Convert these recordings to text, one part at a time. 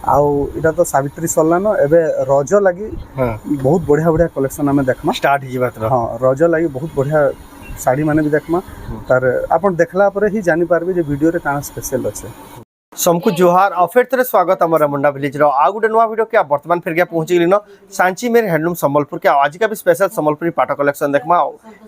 आउ इटा तो सावित्री सरलान एबे रज लगी बहुत बढ़िया बढ़िया कलेक्शन आम देखमा स्टार्ट ही बात हाँ रज लगी बहुत बढ़िया साड़ी माने भी देखमा तार आपन देखला परे ही जानि पारबे जे वीडियो रे काना स्पेशल अछि। सबको जोहार और फिर थे स्वागत आम मुंडा विलेज आ गोटे नुआ वीडियो के बर्तमान फिर पहुंची गली सांची मेरे हैंडलूम संबलपुर के आज का भी स्पेशल संबलपुरी पाट कलेक्शन देखमा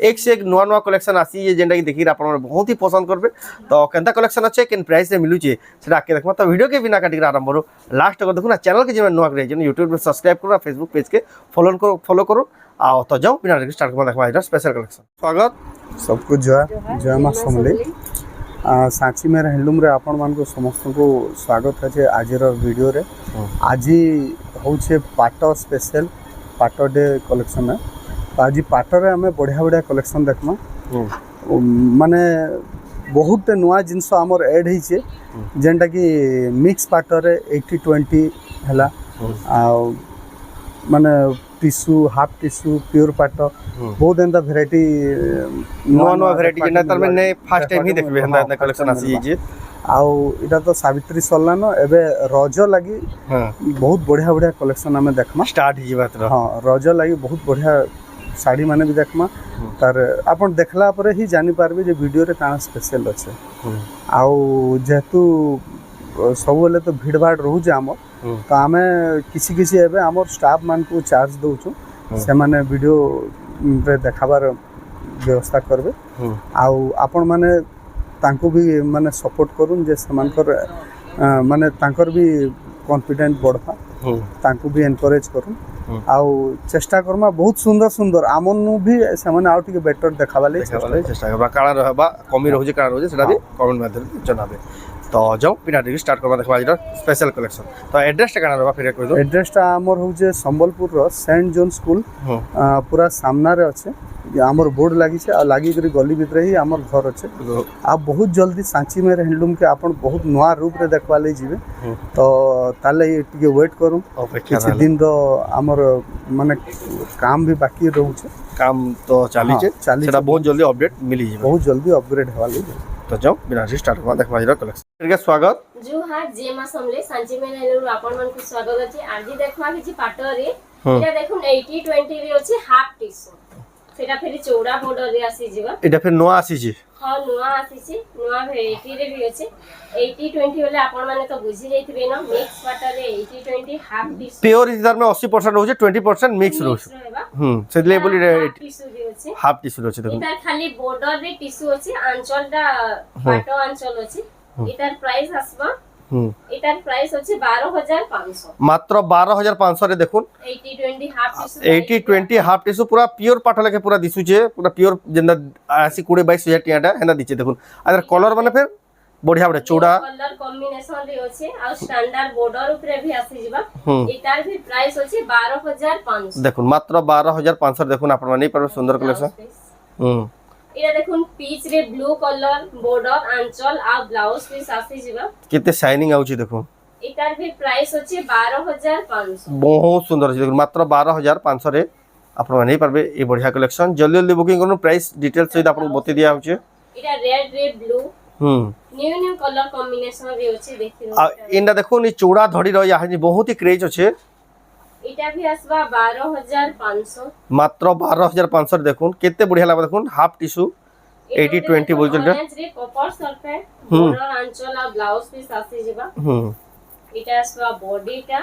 एक से एक नुआ नुआ कलेक्शन आसी जेनटा कि देखिए आप बहुत ही पसंद करबे तो केनता कलेक्शन अच्छे केन प्राइस रे मिलुचे सेटा आके देखमा तो वीडियो के बिना काटी आरंभ करो लास्ट तक देखो ना चैनल के जे नुआ करे यूट्यूब में सब्सक्राइब करो फेसबुक पेज के फॉलो करो आओ तो जाओ बिना स्टार्ट करबा देखमा स्पेशल कलेक्शन स्वागत सबको जय मां समले सांची मेरे हैंडलूम रे आपण मान को समस्त को स्वागत है आज वीडियो रे आज होचे पाट स्पेशल पाट डे कलेक्शन है तो आज पाट रे हमें बढ़िया बढ़िया कलेक्शन देखमा माने बहुत नुआ जिनस आमर ऐड होइछे जेनटा कि मिक्स पाट रे 80-20 हला आ माने टिश्यू हाफ टिश्यू प्योर पाट बहुत एंदा वेराइटी नुआ नुआ वेराइटी जेना तर मैंने फर्स्ट टाइम ही देखबे एंदा कलेक्शन आसी जे आउ इटा तो सावित्री सरलान एबे रज लगी बहुत बढ़िया बढ़िया कलेक्शन आम देखमा स्टार्ट ही बात हाँ रज लगी बहुत बढ़िया साड़ी माने भी देखमा तार आपन देखला परे ही जानि पारबे जे वीडियो रे काना स्पेशल अछि। आउ जेतु सब बेले तो भीड़ भाड़ रहूजे आम तो आम किसी किसी एबे आमर स्टाफ मान को चार्ज दउछु से माने वीडियो रे देखाबार व्यवस्था करबे आउ आपण माने तांको भी माने सपोर्ट करूँ जे समानकर माने तांकर भी कॉन्फिडेंट बढ़ा तांको भी एनकरेज करूँ आउ चेष्टा करमा बहुत सुंदर सुंदर आमनु भी से माने आउ टिके बेटर देखाबाले चेष्टा करबा काला रहबा कमी रहउजे काला रहउजे सेटा भी कमेंट माध्यम जनाबे तो जाओ बिना देरी स्टार्ट करबा देखबा आज स्पेशल कलेक्शन तो एड्रेस काना रहबा फिर कह दो एड्रेस ता हमर होजे संबलपुर रो सेंट जॉन स्कूल पूरा सामना रे अछि आमर बोर्ड लागी छे आ लागी करी गली भीतर ही आमर घर अछि आ बहुत जल्दी सांची मेरे हैंडलूम के आपण बहुत नवा रूप रे देखबा ले जिवे तो ताले टिके वेट करू कुछ दिन रो आमर माने काम भी बाकी रहउ छे काम तो चाली छे सेटा बहुत जल्दी अपडेट मिली जिवे बहुत जल्दी अपग्रेड होवा ले तो जाओ बिना स्टार्ट करबा देखबा आज कलेक्शन के स्वागत जोहार जे मा समले सांची मेरे हैंडलूम आपण मन को स्वागत अछि आज देखबा कि पाट रे एटा देखुन 80-20 रे अछि हाफ टिश्यू सेटा फेरी चौड़ा बॉर्डर रे आसी जीवा एटा फिर नोआ आसी छी हां नोआ आसी छी नोआ वेराइटी रे भी अछि 80-20 वाले आपण माने तो बुझी जाइथिबे ना मिक्स पाट रे 80-20 हाफ टिश्यू प्योर इधर में 80% होजे 20% मिक्स रहो से लेवल रे टिश्यू भी अछि हाफ टिश्यू अछि देखो एटा खाली बॉर्डर रे टिश्यू अछि आंचलटा पाटो आंचल अछि एटार प्राइस आसबा एटार प्राइस अछि 12500 मात्र 12500 रे देखुन 80-20 हाफ टिश्यू पूरा प्योर पाट लगे पूरा दिसु छे पूरा प्योर जेंदा 80-22 टियाटा हेना दिचे देखुन अगर कलर माने फिर बढ़िया बढ़िया चौड़ा कलर कॉम्बिनेशन रे अछि आ स्टैंडर्ड बॉर्डर ऊपर भी आसी जिबा एटार भी प्राइस अछि 12500 देखुन मात्र 12500 देखुन आपण माने पर सुंदर कलेक्शन एटा देखुन पीच रे ब्लू कलर बॉर्डर आंचल आ ब्लाउज पीस आसी जिबा किते शाइनिंग आउची देखो एटार भी प्राइस अछि 12500 बहुत सुंदर अछि देखो मात्र 12500 रे आपण माने परबे ए बढ़िया कलेक्शन जल्दी जल्दी बुकिंग करू प्राइस डिटेल सहित आपण बते दिया होचे एटा रेड रे ब्लू न्यू कलर कॉम्बिनेशन रे अछि देखिनो आ इंडा देखो नि चौड़ा धड़ी रह या बहुत ही क्रेज अछि एटा भी आसबा 12500 मात्र 12500 देखुन केते बढ़िया लागबा देखुन हाफ टिश्यू 80-20 बोल चलते रे कॉपर सल्फेट बॉर्डर आंचल आ ब्लाउज पीस आसी जिबा एटा आसबा बॉडीटा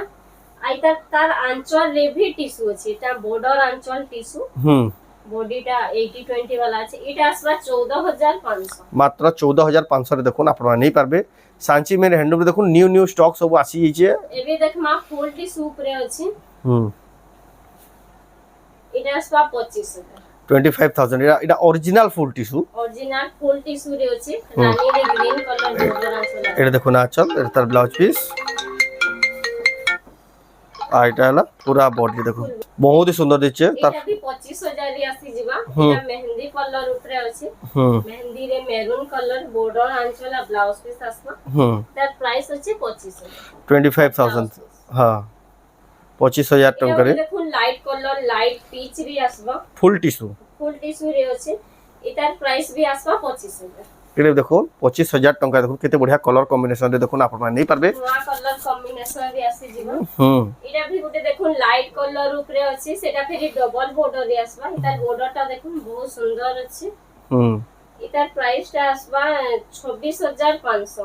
आइता तार आंचल रे भी टिश्यू अछि ता बॉर्डर आंचल टिश्यू बॉडीटा 80-20 वाला अछि एटा आसबा 14500 मात्र 14500 रे देखुन आपण नै पारबे सांची मेरे हैंडलूम रे देखुन न्यू स्टॉक सब आसी छै एबे देखमा फुल टिश्यू रे अछि एटा आसबा 25000 एटा ओरिजिनल फुल टिश्यू रे अछि रानी रे ग्रीन कलर बॉर्डर आंचल एटा देखुन आंचल एटा तार ब्लाउज पीस आ एटा हला पूरा बॉडी देखो बहुत ही सुंदर दिचे एटा भी 25000 रे आसी जिबा एटा मेहंदी कलर ऊपर अछि मेहंदी रे मैरून कलर बॉर्डर आंचल आ ब्लाउज पीस आसबा तार प्राइस अछि 25000 हां 25000 टका रे देखुन लाइट कलर लाइट पीच रे आसबा फुल टिश्यू रे अछि एटार प्राइस भी आसबा 25000 এটা দেখুন 25,000 টঙ্কা দেখুন কেতে বঢ়িয়া কলর কম্বিনেশন রে দেখুন আপন মানে নেই পারবে নয়া কলর কম্বিনেশন রে আসি জিবা হুম এটা ভি গুটে দেখুন লাইট কলর উপরে আছে সেটা ফেরি ডবল বর্ডর রে আসবা এটার বর্ডরটা দেখুন বহুত সুন্দর আছে হুম এটার প্রাইসটা আসবা 26,500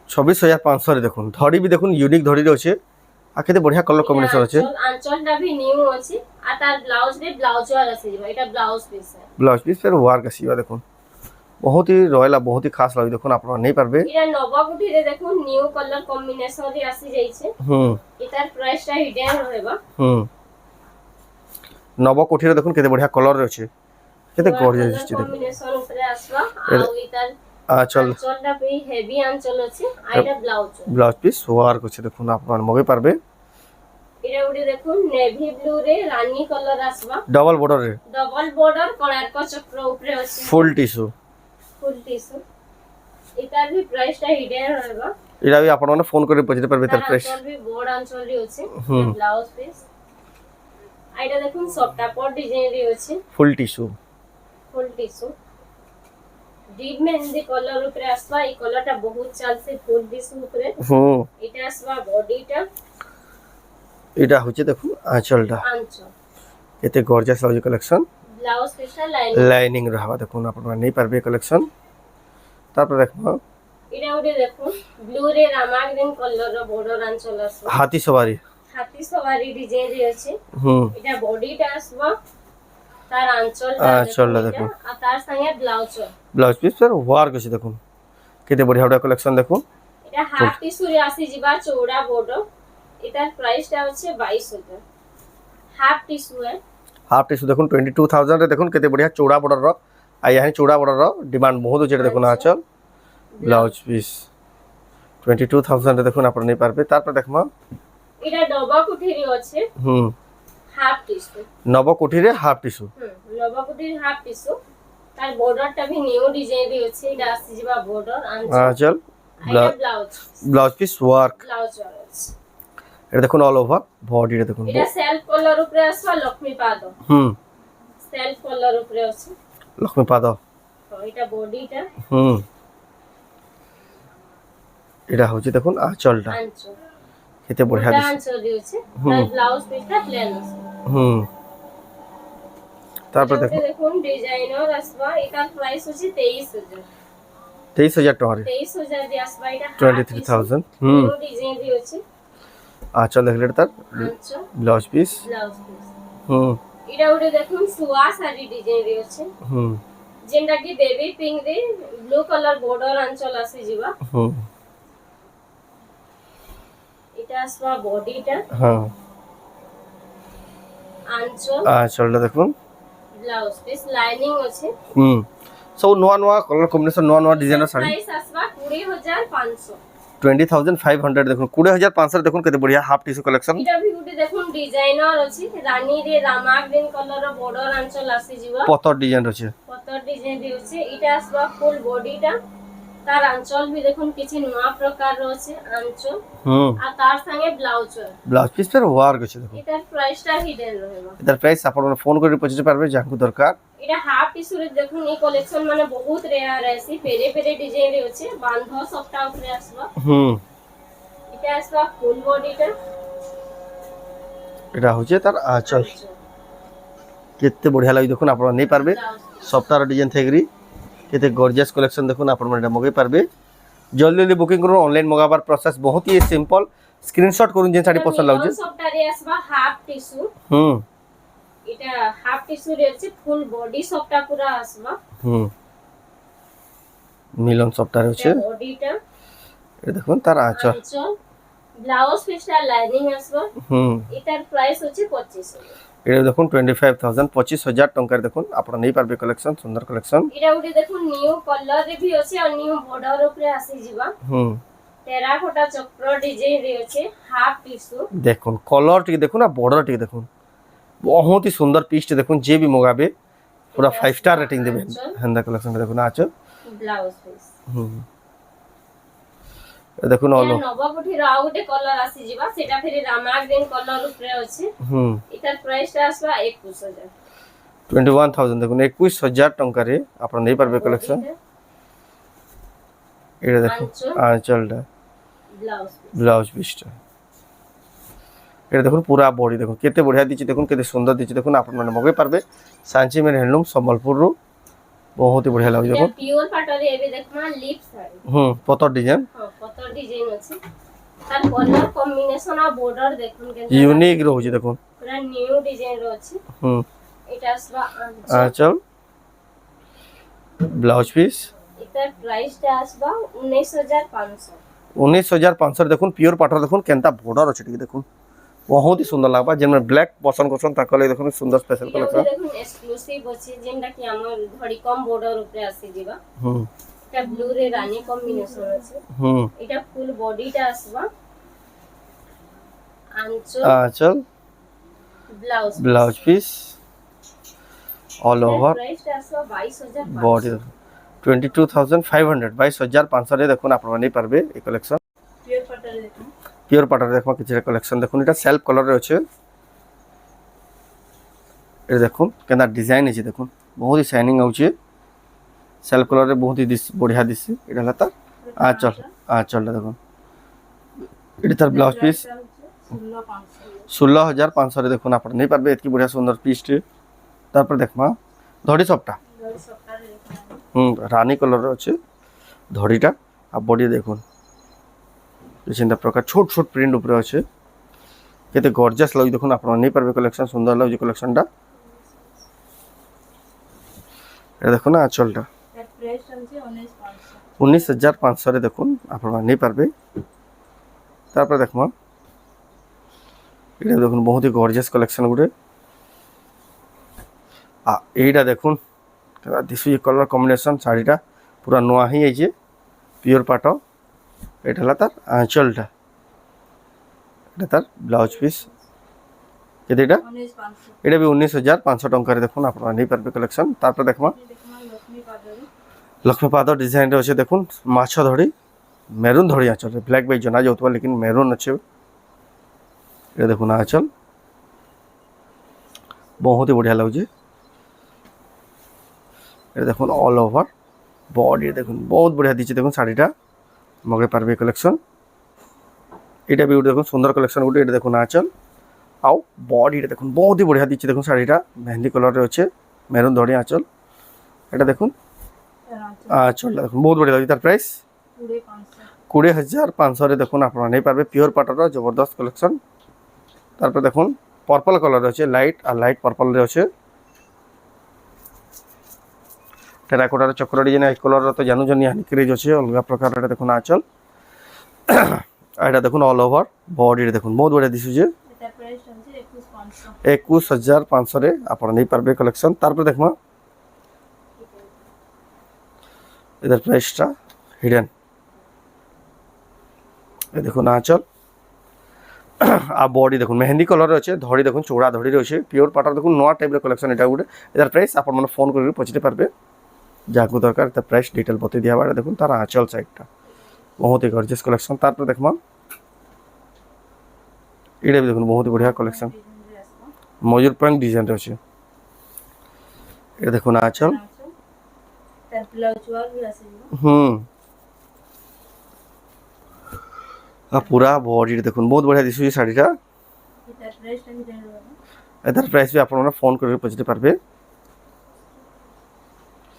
26,500 রে দেখুন ধড়ি বি দেখুন ইউনিক ধড়ি রে আছে আর কেতে বঢ়িয়া কলর কম্বিনেশন আছে আঁচলটা ভি নিউ আছে আর তার ব্লাউজ রে ব্লাউজর আছে জিবা এটা ব্লাউজ পিস ব্লাউজ পিস ফের ওয়ার্ক আসিবা দেখুন बहुत ही रॉयल बहुत ही खास लगे देखो आप नहीं पारबे এটা নবগুটি রে দেখুন নিউ কলর কম্বিনেশন রে আসি যাইছে এটার প্রাইসটা হিডেন রহেবা নব কোঠিরে দেখুন কেতে বঢ়িয়া কলর রে আছে কেতে গর্জিয়াস আছে দেখুন কম্বিনেশন উপরে আসবা আর এটার আঁচল আঁচলটা ভি হেভি আঁচল আছে আর এটা ব্লাউজ ব্লাউজ পিস ওয়ার্ক আছে দেখুন আপনারা মগে পারবে এটা উড়ে দেখুন নেভি ব্লু রে রানী কলর আসবা ডবল বর্ডার রে ডবল বর্ডর কোণার্ক চক্র উপরে আছে ফুল টিস্যু ফুল টিস্যু এটার ভি প্রাইসটা হিডেন রহেবা এটা भी আপন মানে ফোন করে বুঝতে পারবে তার প্রাইস আঁচল ভি বড় আঁচল রে আছে ব্লাউজ পিস আর এটা দেখুন সফট আপর ডিজাইন রে আছে ফুল টিস্যু ডিপ মেহেন্দি কলর উপরে আসবা এই কলরটা বহুত চালছে ফুল টিস্যু উপরে এটা আসবা বডিটা এটা হচ্ছে দেখুন আঁচলটা আঁচল এতে গর্জিয়াস লাগে কালেকশন ব্লাউজ পিসটা লাইনিং রহবা দেখুন আপনারা নেই পারবে কালেকশন তারপর দেখো এটা উড়ে দেখুন ব্লু রে রামা গ্রিন কলর বর্ডর আঁচল আসবা হাতি সবারি সবারি ডিজাইন রে আছে এটা বডিটা আসবা তার আঁচলটা দেখুন আর তার সঙ্গে ব্লাউজ পিস এর ওয়ার্ক আছে দেখুন কেতে বড়িয়া বড়িয়া কালেকশন দেখুন এটা হাফ টিস্যু রে আসি জিবা চৌড়া বর্ডর এটার প্রাইসটা হচ্ছে 22,000 হাফ টিস্যু দেখুন 22,000 রে দেখুন কেতে বড়িয়া চৌড়া বর্ডর র আর ইয়ানি চৌড়া বর্ডর র ডিমান্ড বহুত যেটা দেখুন আঁচল ব্লাউজ পিস 22,000 রে দেখুন আপনারা নেই পারবে তারপর দেখমা এটা ডবা কুঠিরি আছে হাফ টিস্যু নব কোঠিরে হাফ টিস্যু ডবা কুঠিরি হাফ টিস্যু তার বর্ডরটা ভি নিউ ডিজাইন রে আছে এটা আসি জিবা বর্ডর আঁচল ব্লাউজ পিস ওয়ার্ক এটা দেখুন অল ওভার বডিটা দেখুন এটা সেলফ কলর উপরে আছে লক্ষ্মী পাদ সেলফ কলর উপরে আছে লক্ষ্মী পাদ এটা বডিটা এটা হচ্ছে দেখুন আঁচলটা খেতে বঢ়িয়া দিছে আঁচল দিয়েছে তার ব্লাউজ পিসটা প্লেন আছে তারপর দেখুন ডিজাইনার আসবা এটার প্রাইস হচ্ছে 23,000 23,000 টাকা 23,000 দি আসবা এটা 23,000 ডিজাইন দিয়েছে আঁচল দেখলে তার ব্লাউজ পিস এটা উড়ে দেখুন সুয়া শাড়ি ডিজাইন দিয়েছে যেটা কি বেবি পিঙ্ক রে ব্লু কালার বর্ডর আঁচল আছে জিবা এটা আসবা বডিটা আঁচলটা দেখুন ব্লাউজ পিস লাইনিং আছে সব নয়া নয়া কলর কম্বিনেশন নয়া নয়া ডিজাইনের শাড়ি প্রাইস আসবা 20,500 20,500 দেখুন 20,500 দেখুন কেতে বঢ়িয়া হাফ টিস্যু কালেকশন এটা ভিউটি দেখুন ডিজাইনার আছে রানী রে রামা গ্রিন কলর বর্ডর আঁচল আছে জিবা পতর ডিজাইন আছে পতর ডিজাইন দিয়েছে এটা আসবা ফুল বডিটা তার আঁচল ভি দেখুন কিছু নয়া প্রকার আছে আঁচল আর তার সঙ্গে ব্লাউজ পিস এর ওয়ার্ক আছে দেখুন এটার প্রাইসটা হিডেন রহেবা এটার প্রাইস আপনারা ফোন করে পৌঁছতে পারবে যাকে দরকার এটা হাফ টিস্যু রে দেখুন এই কালেকশন মানে বহুত রেয়ার আছে ফেরে ফেরে ডিজাইন রে আছে বান্ধ সবটা উপরে আসবা এটা আসবা ফুল বডিটা এটা হচ্ছে তার আঁচল কেতে বঢ়িয়া লাগে দেখুন আপনারা নেই পারবে সবটার ডিজাইন থেগরি কেতে গর্জিয়াস কালেকশন দেখুন আপনারা এটা মগে পারবে জলদি জলদি বুকিং করুন অনলাइन মগাবার প্রসেস বহুত হি সিম্পল স্ক্রিনশট করুন যে শাড়ি পছন্দ লাগছে সবটা রে আসবা হাফ টিস্যু এটা হাফ টিস্যু রে আছে ফুল বডি সবটা পুরা আসবা মিলন সবটা রয়েছে বডিটা এটা দেখুন তার আঁচল ব্লাউজ পিসটা লাইনিং আসবা এটার প্রাইস হচ্ছে 25,000 এটা দেখুন 25,000 25,000 টাকার দেখুন আপনারা নেই পারবে কালেকশন সুন্দর কালেকশন এটা উঠে দেখুন নিউ কলর রে ভি আছে আর নিউ বর্ডর উপরে আসি জিবা টেরাকোটা চক্র ডিজাইন রে আছে হাফ টিস্যু দেখুন কলর টি দেখুন আর বর্ডর টি দেখুন बहुत ही सुंदर पीस देखুন যে বি মগাবে পুরা 5 স্টার রেটিং দেবেন হেন্দা কালেকশন দেখুন আঁচল ব্লাউজ পিস দেখুন অলো নবকুঠি র আউটে কলর আসি জিবা সেটা ফেরি রামা গ্রিন কলর উপরে আছে এটার প্রাইসটা আসবা 21,000 21,000 দেখুন 21,000 টাকা রে আপনারা নেই পারবে কালেকশন এটা দেখুন আঁচল আঁচলটা ব্লাউজ ব্লাউজ পিসটা এটা দেখুন পুরা বডি দেখুন কেতে বঢ়িয়া দিচ্ছে দেখুন কেতে সুন্দর দিচ্ছে দেখুন আপনার মগাই পারবে সাঞ্চি মের হ্যান্ডলুম সম্বলপুরରୁ ବହୁତ ହି ବଢିଆ ଲାଗୁଛି এটা দেখুন পিওর পাটরে এবে দেখমা লিপ শাড়ি পতর ডিজাইন হ্যাঁ পতর ডিজাইন আছে তার কলর কম্বিনেশন আর বর্ডর দেখুন কেনতা ইউনিক রହୁଛି দেখুন পুরা নিউ ডিজাইন র আছে এটা আসবা আঁচল আঁচল ব্লাউজ পিস এটার প্রাইসটা আসবা 19500 19,500 দেখুন পিওর পাটর দেখুন কেনতা বর্ডর আছে টিকে দেখুন বহুত হি সুন্দর লাগবা যেন ব্ল্যাক পছন্দ করছন তাকলে দেখুন সুন্দর স্পেশাল এটা কালেকশন দেখুন এক্সক্লুসিভ আছে যেটা কি আমার ধড়ি কম বর্ডর উপরে আসি দিবা এটা ব্লু রে রানী কম্বিনেশন আছে এটা ফুল বডিটা আসবা আঁচল আঁচল blouse blouse piece all over প্রাইসটা আসবা 22500 বডি 22,500 22,500 রে দেখুন আপনারা নেই পারবে এই কালেকশন পিওর পাটরে দেখুন পিওর পাটর দেখুন কিছু কালেকশন দেখুন এটা সেলফ কলর রে আছে এটা দেখুন কেনা ডিজাইন আছে দেখুন বহুত হি শাইনিং হচ্ছে সেলফ কলর রে বহুত হি বঢ়িয়া দিছে এটা হলা তার আঁচল আঁচলটা দেখুন এটা তার ব্লাউজ পিস 16,500 রে দেখুন আপনারা নেই পারবে এতকি বঢ়িয়া সুন্দর পিসটি তারপর দেখমা ধড়ি সবটা রানী কলর আছে ধড়িটা আর বডি দেখুন বিভিন্ন প্রকার ছোট ছোট প্রিন্ট উপরে আছে কেতে গর্জিয়াস লাগুଛି দেখুন আপনারা নেই পারবে কালেকশন সুন্দর লাগুଛି কালেকশনটা এটা দেখুন আঁচলটা এর প্রাইস আছে 19500 19,500 রে দেখুন আপনারা নেই পারবে তারপর দেখমা এটা দেখুন বহুত হি গর্জিয়াস কালেকশন গুড়ে এইটা দেখুন দিশু কলর কম্বিনেশন শাড়িটা পুরা নয়া হি আইছে পিওর পাট এটা হলা তার আঁচলটা এটা তার ব্লাউজ পিস কেতে এটা 19500 এটা বি 19,500 টঙ্কারে দেখুন আপনারা নেই পারবে কালেকশন তারপর দেখমা দেখমা লক্ষ্মী পাটরে লক্ষ্মী পাদ ডিজাইন রে আছে দেখুন মাছ ধড়ি মেরুন ধড়ি আঁচল ব্ল্যাক বাই জনা যাউতবা লেকিন মেরুন আছে এটা দেখুন আঁচল বহুত হি বঢ়িয়া লাগুଛି এটা দেখুন অল ওভার বডি দেখুন বহুত বঢ়িয়া দিচ্ছে দেখুন শাড়িটা মগে পারবে কালেকশন এটা বি দেখুন সুন্দর কালেকশন গুলো এটা দেখুন আঁচল আও বডিটা দেখুন বহুত হি বঢ়িয়া দিচ্ছে দেখুন শাড়িটা মেহেন্দি কালার রে আছে মেরুন ধড়ি আঁচল এটা দেখুন আঁচলটা দেখুন বহুত বঢ়িয়া লাগুଛି তার প্রাইস 20,500 রে দেখুন আপনারা নেই পারবে পিওর পাটর জবরদস্ত কালেকশন তারপর দেখুন পার্পল কালার আছে লাইট আর লাইট পার্পল রে আছে টেরাকোটার চক্র ডিজাইন এই কলর তো জানু জানি হানি ক্রেজ আছে অলগা প্রকার এটা দেখুন আঁচল আর এটা দেখুন অল ওভার বডি দেখুন বহুত বঢ়িয়া দিছে যে এটার প্রাইস আছে 21500 21,500 রে আপনারা নেই পারবে কালেকশন তারপর দেখমা এটার প্রাইসটা হিডেন এই দেখুন আঁচল আর বডি দেখুন মেহেন্দি কলর আছে ধড়ি দেখুন চৌড়া ধড়ি রয়েছে পিওর পাটার দেখুন নয়া টাইপের কালেকশন এটা গুটে এটার প্রাইস আপনার মানে ফোন করে পৌঁছতে পারবে যাকে দরকার তার প্রাইস ডিটেল বতে দিয়া বাড়ে দেখুন তার আঁচল সাইডটা বহুত হি গর্জিয়াস কালেকশন তারপর দেখমা এটা দেখুন বহুত হি বঢ়িয়া কালেকশন ময়ূর পয়েন্ট ডিজাইন আছে এটা দেখুন আঁচল তার ব্লাউজ ওয়ার্ক भी আছে আর পুরা বডি দেখুন বহুত বঢ়িয়া দিছে এই শাড়িটা এটার প্রাইসটা কি জানেন এটার প্রাইস বি আপনারা ফোন করে পৌঁছতে পারবে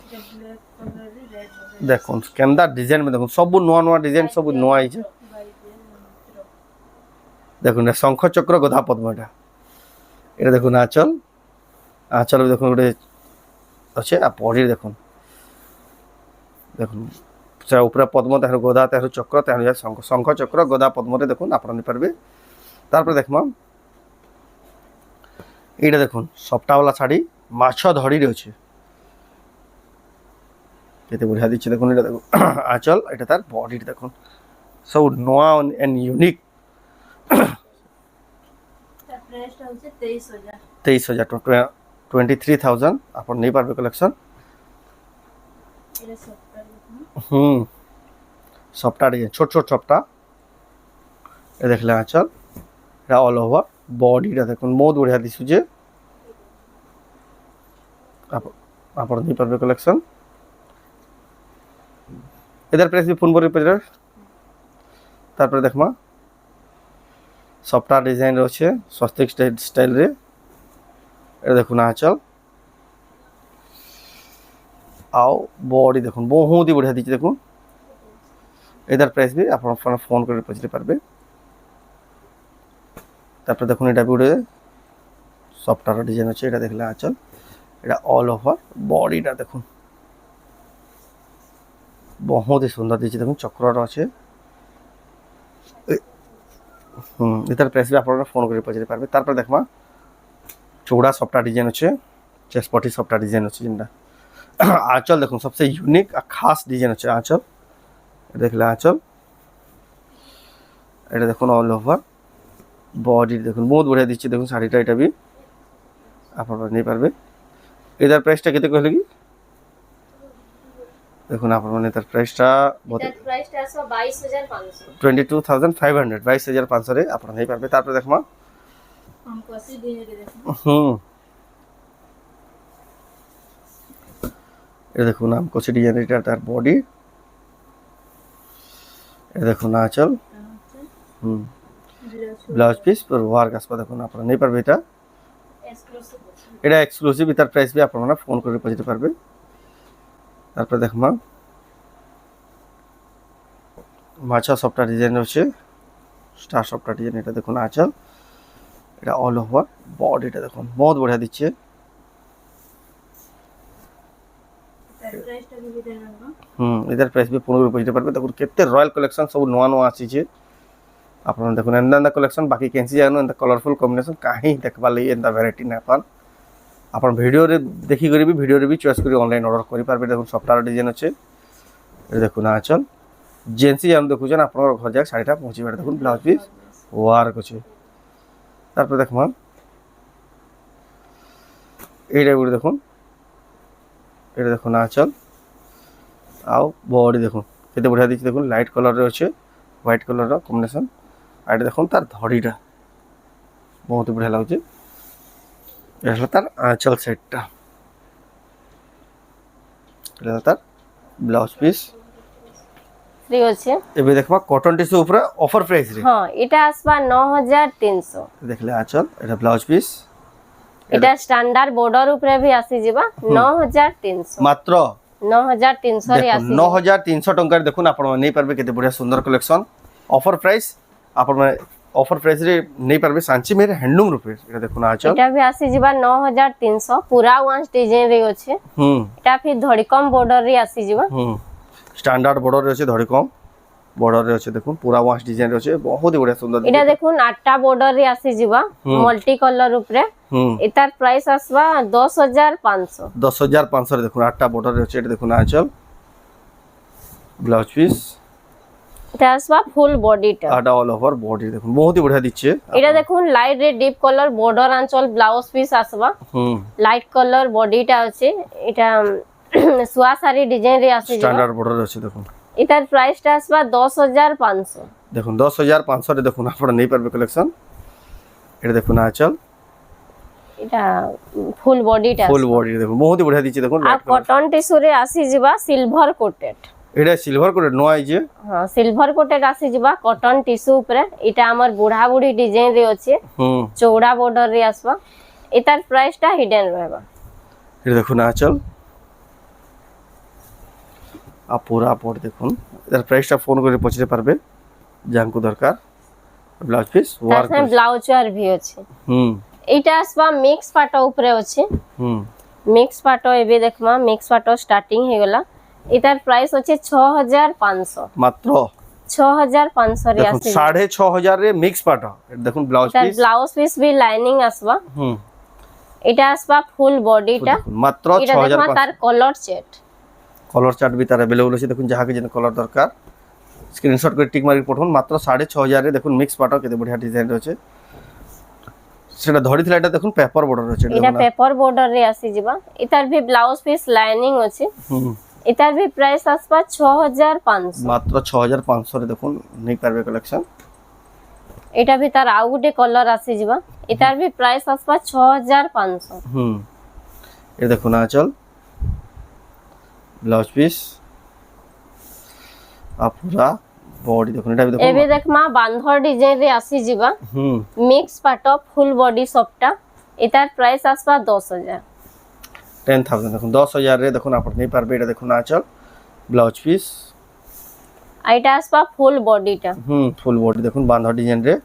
এটা ব্ল্যাক কালার রেড দেখুন কেন্দা ডিজাইন দেখুন সব নয়া নয়া ডিজাইন সব নয়া আইছে দেখুন শঙ্খ চক্র গধা পদ্ম এটা দেখুন আঁচল আঁচল দেখুন গোটে আছে আর বডি দেখুন দেখুন সেটা উপরে পদ্ম তাহলে গদা তাহলে চক্র তাহলে শঙ্খ চক্র গদা পদ্মরে দেখুন আপনারা নিয়ে পারবে তারপরে দেখমা এইটা দেখুন সপ্তাহওয়ালা শাড়ি মাছ ধড়ি রয়েছে কেতে বঢ়িয়া দিচ্ছে দেখুন এটা দেখুন আঁচল এটা তার বডি দেখুন সব নয়া এন্ড ইউনিক তার প্রাইসটা হচ্ছে 23000 23,000 23,000 আপনার নেই পারবে কালেকশন এটা সফটওয়্যার সবটা ডিজাইন ছোট ছোট সবটা এ দেখলে আঁচল এটা অল ওভার বডিটা দেখুন বহুত বঢ়িয়া দিছু যে আপনার নেই পারবে কালেকশন এটার প্রাইস বি ফুল বডি পেজর তারপরে দেখমা সফটওয়্যার ডিজাইন রয়েছে স্বস্তিক স্টাইল রে এটা দেখুন আঁচল আও বডি দেখুন বহুত হি বঢ়িয়া দিচ্ছে দেখুন এটার প্রাইস বি আপনারা ফোন করে পৌঁছতে পারবে তারপরে দেখুন এটা বি সফটওয়্যার ডিজাইন আছে এটা দেখলে আঁচল এটা অল ওভার বডিটা দেখুন বহুত হি সুন্দর দিচ্ছে দেখুন চক্রর আছে এটার প্রাইস বি আপনারা ফোন করে পৌঁছতে পারবে তারপরে দেখমা চৌড়া সফটওয়্যার ডিজাইন আছে চেস্ট পটি সফটওয়্যার ডিজাইন আছে যেটা आंचल देखो सबसे यूनिक और खास डिजाइन अच्छे आंचल देख ले आंचल এটা দেখুন অল ওভার বডি দেখুন বহুত বড়িয়া দিচ্ছে দেখুন শাড়িটা এটা বি আপনারা নিতে পারবে এটার প্রাইসটা কত কইলে কি দেখুন আপনারা এটার প্রাইসটা এটার প্রাইসটা আছে 22500 22500 22500 রে আপনারা নিতে পারবে তারপরে দেখমা हमको ऐसे দিয়ে দেখুন ये देखो नाम कोसी डिजाइन এটা তার বডি ये देखो आंचल ব্লাউজ পিস पर ওয়ার্ক আসবে দেখুন আপনারা নেই পারবে এটা এক্সক্লুসিভ এটার প্রাইস বি আপনারা ফোন করে পৌঁছতে পারবে তারপর দেখমা মাছা সফটওয়্যার ডিজাইন আছে স্টার সফটওয়্যার ডিজাইন এটা দেখুন আঁচল এটা অল ওভার বডিটা দেখুন বহুত বঢ়িয়া দিচ্ছে এটার প্রাইস বি 15 পৌঁছতে পারবে দেখুন কেতে রয়্যাল কালেকশন সব নয়া নয়া আসিছে আপনারা দেখুন এন্ডা কালেকশন বাকি কেনসি জানো এন্ডা কলরফুল কম্বিনেশন কাহি দেখবা লাগি এন্ডা ভ্যারাইটি না পান আপন ভিডিও রে দেখি করি বি ভিডিও রে বি চয়েস করি অনলাইন অর্ডার করি পারবে দেখুন সফটওয়্যার ডিজাইন আছে এই দেখুন আঁচল জেন্সি জানো দেখুছেন আপনার ঘর যাক শাড়িটা পৌঁছিবে দেখুন ব্লাউজ পিস ওয়ার্ক আছে তারপর দেখুন এইটা গুলো দেখুন এটা দেখুন আঁচল আও বডি দেখুন কেতে বঢ়িয়া দিচ্ছে দেখুন লাইট কলর রে আছে হোয়াইট কলর র কম্বিনেশন আর এটা দেখুন তার ধড়িটা বহুত বঢ়িয়া লাগুছে এটা হলো তার আঁচল সেটটা এটা তার ব্লাউজ পিস ফ্রি আছে এবে দেখবা কটন টিস্যু উপরে অফার প্রাইস রে হ্যাঁ এটা আসবা 9300 দেখলে আঁচল এটা ব্লাউজ পিস এটা স্ট্যান্ডার্ড বর্ডার উপরে भी আসি ଯିବା 9300 মাত্র 9300 রে আসি 9300 টঙ্কার দেখুন আপন নেই পারবে কেতে বঢ়িয়া সুন্দর কালেকশন অফার প্রাইস আপন অফার প্রাইস রে নেই পারবে সাঞ্চি মেরে হ্যান্ডলুম রূপে এটা দেখুন আঁচল এটা भी আসি ଯିବା 9300 পুরা ওয়ান্স ডিজাইন রে আছে এটা ফির ধড়িকম বর্ডর রে আসি ଯିବା স্ট্যান্ডার্ড বর্ডর আছে ধড়িকম বর্ডর রে আছে দেখুন পুরা ওয়ান্স ডিজাইন রে আছে বহুত বঢ়িয়া সুন্দর এটা দেখুন 8টা বর্ডর রে আসি ଯିବା মাল্টি কলর উপরে এটার প্রাইস আসবা 10500 10500 রে দেখুন 8টা বর্ডর রে আছে এটা দেখুন আঁচল ব্লাউজ পিস এটা আসবা ফুল বডিটা আটা অল ওভার বডি দেখুন বহুত বঢ়িয়া দিচ্ছে এটা দেখুন লাইট রে ডিপ কলর বর্ডর আঁচল ব্লাউজ পিস আসবা লাইট কলর বডিটা আছে এটা সোয়া সারি ডিজাইন রে আসি ଯିବା স্ট্যান্ডার্ড বর্ডর আছে দেখুন এটার প্রাইসটা আসবা 10500 দেখুন 10500 রে দেখুন আপনারা নেই পারবে কালেকশন এটা দেখুন আঁচল এটা ফুল বডিটা ফুল বডি দেখুন বহুত বঢ়িয়া দিচ্ছে দেখুন আর কটন টিস্যু রে আসি ଯିବା সিলভার কোটেড এটা সিলভার করে নয় যে হ্যাঁ সিলভার কোটেড আসি ଯିବା কটন টিস্যু উপরে এটা আমার বুড়া বুড়ি ডিজাইন রে আছে চৌড়া বর্ডর রে আসবা এটার প্রাইসটা হিডেন রহবা এটা দেখুন আঁচল আর পুরা পর দেখুন এর প্রাইসটা ফোন করে পৌঁছতে পারবে যাঙ্কু দরকার ব্লাউজ পিস ওয়ার্ক তারপরে ব্লাউজ আর ভি আছে এইটা আসবা মিক্স পাটো উপরে আছে মিক্স পাটো এবে দেখমা মিক্স পাটো স্টার্টিং হে গলা এটার প্রাইস আছে 6500 মাত্র 6500 রে দেখুন আছে 6500 রে মিক্স পাটা এটা দেখুন ব্লাউজ তার piece blouse peace be lining আসবা এটা আসবা ফুল বডিটা মাত্র এটা দেখমা তার 6500 কলর সেট কলর চার্ট भी তার अवेलेबल আছে দেখুন যাহাকে যেন কলর দরকার স্ক্রিনশট করে টিক মারি পঠান মাত্র 6500 রে দেখুন মিক্স পাটা কেতে বঢ়িয়া ডিজাইন আছে সেটা ধরিଥିଲା এটা দেখুন পেপার বর্ডর আছে এটা পেপার বর্ডর রে আসি ଯିବା এটার ভি ব্লাউজ পিস লাইনিং আছে এটার ভি প্রাইস আসবা 6500 মাত্র 6500 রে দেখুন নেই পারবে কালেকশন এটা ভি তার আউ গুটে কলর আসি ଯିବା এটার ভি প্রাইস আসবা 6500 এই দেখুন আঁচল ব্লাউজ পিস आ पूरा बॉडी देखो एटा भी देखो एबे देखमा बांधर डिजाइन रे आसी जिबा मिक्स पाट फुल बॉडी सबटा एतार प्राइस आसबा 10000 10,000 देखो 10,000 रे देखो आपण नहीं पारबे एटा देखो आंचल ब्लाउज पीस आइटा आसबा फुल बॉडीटा फुल बॉडी देखो बांधा डिजाइन रे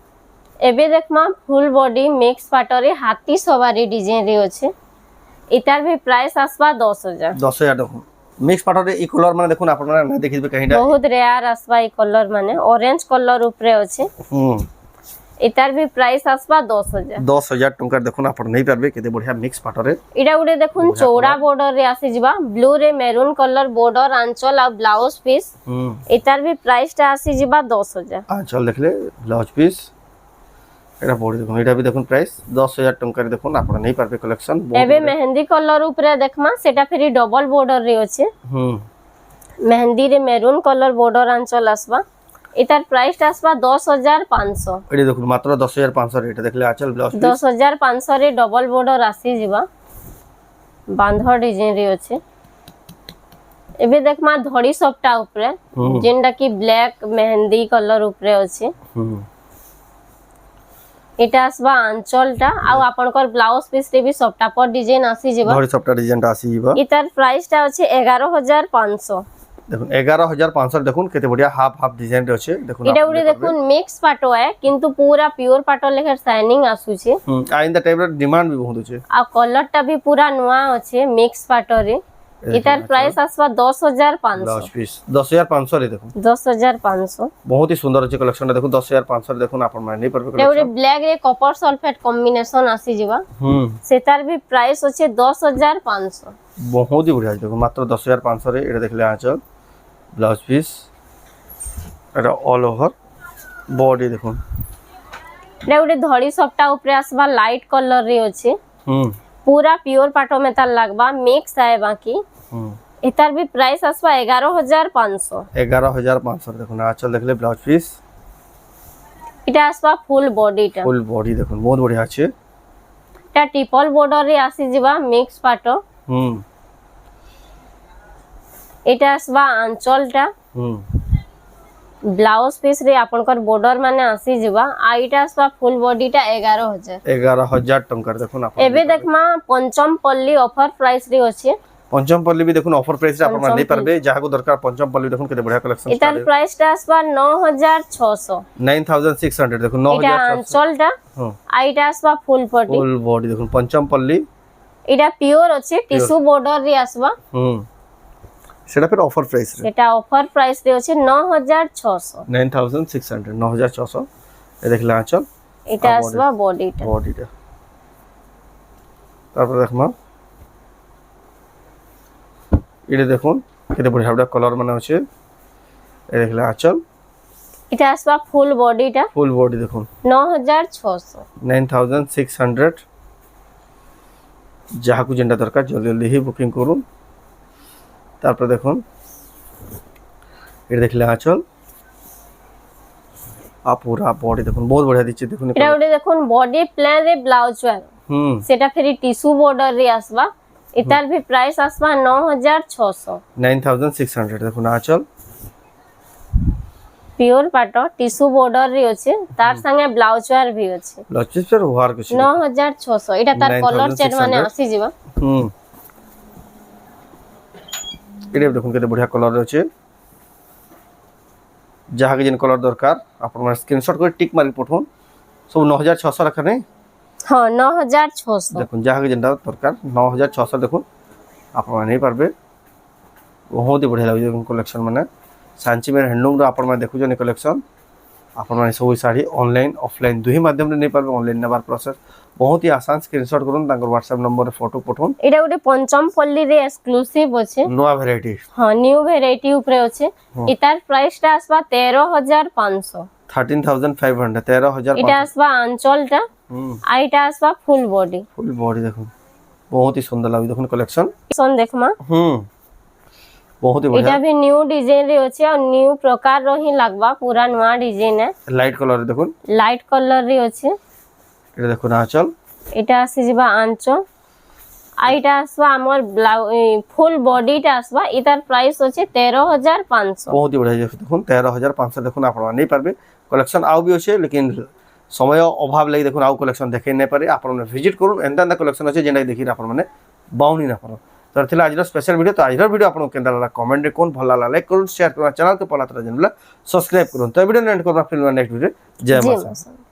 एबे देखमा फुल बॉडी मिक्स पाट रे हाथी सवारी डिजाइन रे अछि एतार भी प्राइस आसबा 10000 देखो मिक्स पाट रे ई कलर माने देखो आपण ना देखिबे कहिडा बहुत रेयर आसबा ई कलर माने ऑरेंज कलर ऊपर अछि एतार भी प्राइस आसबा 10000 टंका देखो आपण नहीं पारबे केते बढ़िया मिक्स पाट रे इडा गुडे देखुन चौड़ा बॉर्डर रे आसी जिबा ब्लू रे मैरून कलर बॉर्डर आंचल आ ब्लाउज पीस एतार भी प्राइस ता आसी जिबा 10000 आंचल देखले ब्लाउज पीस एटा बॉडी देखो एटा भी देखो प्राइस 10000 टंका रे देखो आपण नहीं पारबे कलेक्शन एबे मेहंदी कलर ऊपर देखमा सेटा फेरी डबल बॉर्डर रे अछि मेहंदी रे मैरून कलर बॉर्डर आंचल आसबा एतार प्राइस आसबा 10500 एडी देखो मात्र 10500 रेट देखले आंचल ब्लाउज पीस 10500 रे डबल बॉर्डर आसी जिबा बांधर डिजाइन रे अछि एबे देखमा धड़ी सबटा ऊपर जेंडा की ब्लैक मेहंदी कलर ऊपर अछि एटा आसबा आंचलटा आ आपनकर ब्लाउज पीस रे भी सबटा पर डिजाइन आसी जिबा धड़ी सबटा डिजाइन ता आसी जिबा एतार प्राइस ता अछि 11500 देखो 11500 देखुन केते बढ़िया हाफ डिजाइन रे अछि देखुन एटा उडी देखुन मिक्स पाटो है किंतु पूरा प्योर पाटो लेखर शाइनिंग आसु छे आ इन द टाइप रे डिमांड भी बहुत अछि आ कलर टा भी पूरा नुवा अछि मिक्स पाटो रे एतार प्राइस आसबा 10500 ब्लाउज पीस 10500 रे देखुन 10500 बहुत ही सुंदर अछि कलेक्शन देखुन 10500 रे देखुन आपण माने नहीं परबे एटा उडी ब्लैक रे कॉपर सल्फेट कॉम्बिनेशन आसी जिबा सेतार भी प्राइस अछि 10500 बहुत ही बढ़िया देखो मात्र 10500 रे एटा देखले आंचल ब्लाउज पीस एटा ऑल ओवर बॉडी देखो एटा उडी धड़ी सबटा ऊपर आसबा लाइट कलर रे अछि पूरा प्योर पाटो में तार लगबा मिक्स आए बाकी एतार भी प्राइस आसबा 11500 देखो आंचल देखले ब्लाउज पीस एटा आसबा फुल बॉडी देखो बहुत बढ़िया अछि एटा ट्रिपल बॉर्डर रे आसी जिबा मिक्स पाटो एटा आसबा आंचलटा ब्लाउज पीस रे आपनकर बॉर्डर माने आसी जिबा आ एटा आसबा फुल बॉडीटा 11000 टंका देखुन आपण एबे देखमा पंचम पल्ली ऑफर प्राइस रे अछि पंचम पल्ली भी देखुन ऑफर प्राइस रे आपण नहीं परबे जहा को दरकार पंचम पल्ली देखुन केते बढ़िया कलेक्शन एटार प्राइस ता आसबा 9600 9600 देखुन 9600 एटा आंचलटा आ एटा आसबा फुल बॉडी देखुन पंचम पल्ली एटा प्योर अछि टिश्यू बॉर्डर रे आसबा सेटा फिर ऑफर प्राइस रे सेटा ऑफर प्राइस रे अछि 9600 9600 ए देखला आंचल एटा आसबा बॉडीटा तापर देखमा इडे देखुन केते बढ़िया बढ़िया कलर माने अछि ए देखला आंचल एटा आसबा फुल बॉडी देखुन 9600 जहा को जेंडा दरकार जल्दी जल्दी ही बुकिंग करूँ तापर देखुन ये देखले आंचल आ पूरा बॉडी देखुन बहुत बढ़िया दिछि देखुन एटा उडे देखुन बॉडी प्लेन रे ब्लाउज वाला सेटा फेरी टिश्यू बॉर्डर रे आसबा एतार भी प्राइस आसबा 9600 देखुन आंचल प्योर पाटो टिश्यू बॉर्डर रे अछि तार संगे ब्लाउज वार भी अछि ब्लाउज पीस पर वार कुछ 9600 एटा तार कलर सेट माने आसी जिबा एडे देखुन केते बढ़िया कलर अछि जहा के जिन कलर दरकार आपण माने स्क्रीनशॉट कर टिक मारि पठोन सब 9600 रखा नै हां 9600 देखुन जहा के जिनटा दरकार 9600 देखुन आपण माने नहीं पारबे बहुत ही बढ़िया लागै कलेक्शन माने सांची में हैंडलूम रो आपण माने देखु जने कलेक्शन आपण माने सब साड़ी ऑनलाइन ऑफलाइन दुही माध्यम रे नहीं पारबे ऑनलाइन नेबार प्रोसेस बहुत ही आसान स्क्रीनशॉट करूँ तांकर व्हाट्सएप नंबर रे फोटो पठोन एटा उडे पंचम पल्ली रे एक्सक्लूसिव अछि नवा वैरायटी हां न्यू वैरायटी ऊपर अछि एतार प्राइस ता आसबा 13500 13500 13000 एटा आसबा आंचलटा आ एटा आसबा फुल बॉडी देखो बहुत ही सुंदर लागै देखुन कलेक्शन देखमा बहुत ही बढ़िया एटा भी न्यू डिजाइन रे अछि और न्यू प्रकार रो ही लागबा पूरा नवा डिजाइन है लाइट कलर देखुन लाइट कलर रे अछि एटा देखुन आंचल एटा आसी जिबा आंचल आ आइटा आसवा हमर फुल बॉडीटा आसवा इतार प्राइस अछि 13,500 बहुत ही बढ़िया देखुन 13,500 देखुन आपण नहीं पारबे कलेक्शन आउ भी अच्छे लेकिन समय अभाव लगी देखुन आउ कलेक्शन देखे नहीं पारे आपण विजिट करूँ एंता कलेक्शन अच्छे जेनटा देखिए आपण मैंने बाउनी ना पार तो आज स्पेशल वीडियो तो आज वीडियो आपको केंद्र लगा कमेंट रे कौन भल लाइक करूँ शेयर करूँ चैनल को पहला तरह सब्सक्राइब करूँ तो वीडियो एंड करना फिर नेक्स्ट वीडियो जय माता।